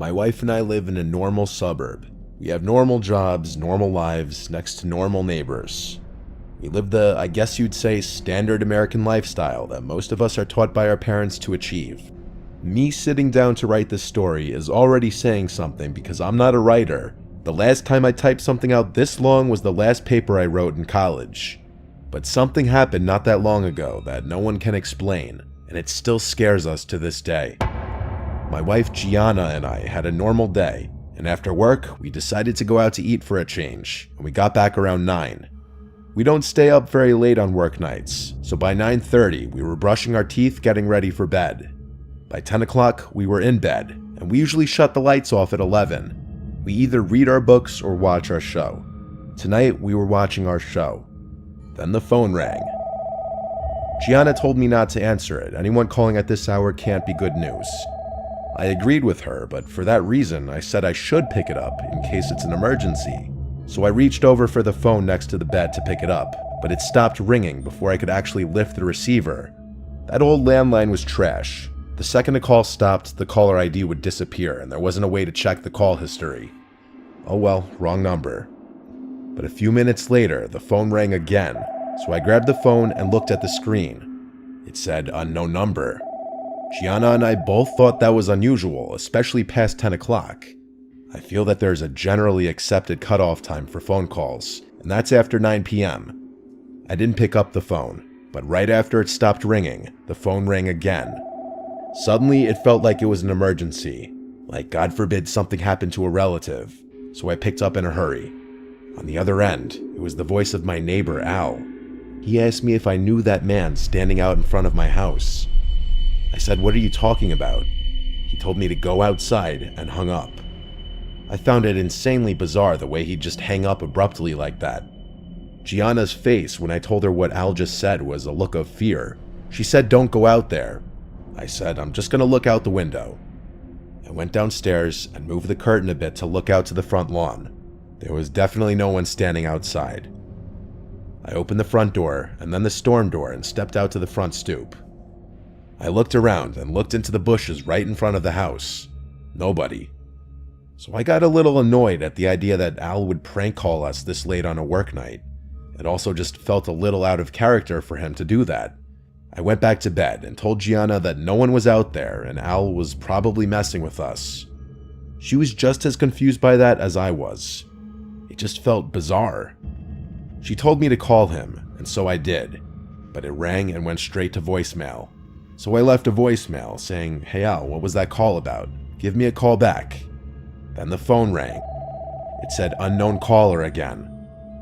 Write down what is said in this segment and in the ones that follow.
My wife and I live in a normal suburb. We have normal jobs, normal lives, next to normal neighbors. We live the, I guess you'd say, standard American lifestyle that most of us are taught by our parents to achieve. Me sitting down to write this story is already saying something because I'm not a writer. The last time I typed something out this long was the last paper I wrote in college. But something happened not that long ago that no one can explain, and it still scares us to this day. My wife Gianna and I had a normal day, and after work, we decided to go out to eat for a change, and we got back around 9. We don't stay up very late on work nights, so by 9:30 we were brushing our teeth getting ready for bed. By 10 o'clock we were in bed, and we usually shut the lights off at 11. We either read our books or watch our show. Tonight we were watching our show. Then the phone rang. Gianna told me not to answer it. Anyone calling at this hour can't be good news. I agreed with her, but for that reason, I said I should pick it up in case it's an emergency. So I reached over for the phone next to the bed to pick it up, but it stopped ringing before I could actually lift the receiver. That old landline was trash. The second a call stopped, the caller ID would disappear, and there wasn't a way to check the call history. Oh well, wrong number. But a few minutes later, the phone rang again, so I grabbed the phone and looked at the screen. It said unknown number. Gianna and I both thought that was unusual, especially past 10 o'clock. I feel that there's a generally accepted cutoff time for phone calls, and that's after 9 p.m. I didn't pick up the phone, but right after it stopped ringing, the phone rang again. Suddenly, it felt like it was an emergency, like God forbid something happened to a relative, so I picked up in a hurry. On the other end, it was the voice of my neighbor, Al. He asked me if I knew that man standing out in front of my house. I said, "What are you talking about?" He told me to go outside and hung up. I found it insanely bizarre the way he'd just hang up abruptly like that. Gianna's face when I told her what Al just said was a look of fear. She said, "Don't go out there." I said, "I'm just gonna look out the window." I went downstairs and moved the curtain a bit to look out to the front lawn. There was definitely no one standing outside. I opened the front door and then the storm door and stepped out to the front stoop. I looked around and looked into the bushes right in front of the house. Nobody. So I got a little annoyed at the idea that Al would prank call us this late on a work night. It also just felt a little out of character for him to do that. I went back to bed and told Gianna that no one was out there and Al was probably messing with us. She was just as confused by that as I was. It just felt bizarre. She told me to call him, and so I did, but it rang and went straight to voicemail. So I left a voicemail saying, "Hey Al, what was that call about? Give me a call back." Then the phone rang. It said unknown caller again.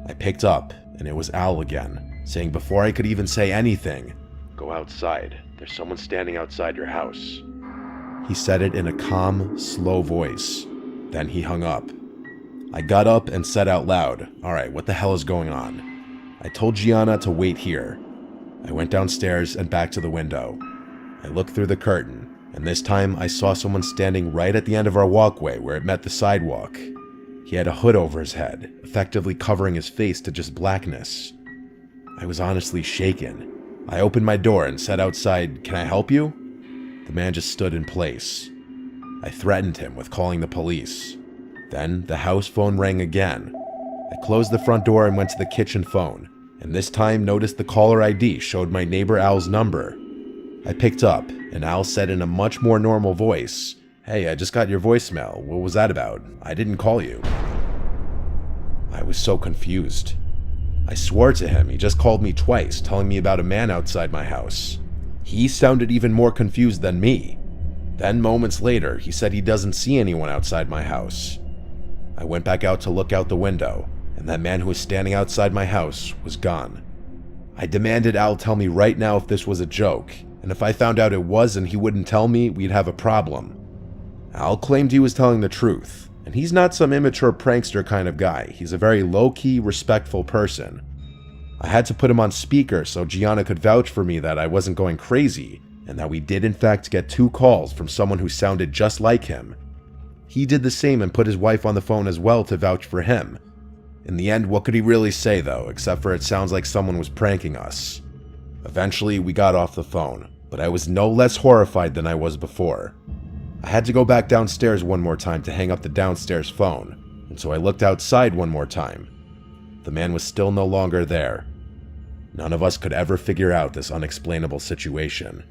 I picked up, and it was Al again, saying before I could even say anything, "Go outside. There's someone standing outside your house." He said it in a calm, slow voice. Then he hung up. I got up and said out loud, "Alright, what the hell is going on?" I told Gianna to wait here. I went downstairs and back to the window. I looked through the curtain, and this time I saw someone standing right at the end of our walkway where it met the sidewalk. He had a hood over his head, effectively covering his face to just blackness. I was honestly shaken. I opened my door and said outside, "Can I help you?" The man just stood in place. I threatened him with calling the police. Then the house phone rang again. I closed the front door and went to the kitchen phone, and this time noticed the caller ID showed my neighbor Al's number. I picked up, and Al said in a much more normal voice, "Hey, I just got your voicemail. What was that about? I didn't call you." I was so confused. I swore to him he just called me twice, telling me about a man outside my house. He sounded even more confused than me. Then moments later, he said he doesn't see anyone outside my house. I went back out to look out the window, and that man who was standing outside my house was gone. I demanded Al tell me right now if this was a joke, and if I found out it was and he wouldn't tell me, we'd have a problem. Al claimed he was telling the truth, and he's not some immature prankster kind of guy. He's a very low-key, respectful person. I had to put him on speaker so Gianna could vouch for me that I wasn't going crazy, and that we did in fact get 2 calls from someone who sounded just like him. He did the same and put his wife on the phone as well to vouch for him. In the end, what could he really say though, except for it sounds like someone was pranking us. Eventually, we got off the phone, but I was no less horrified than I was before. I had to go back downstairs one more time to hang up the downstairs phone, and so I looked outside one more time. The man was still no longer there. None of us could ever figure out this unexplainable situation.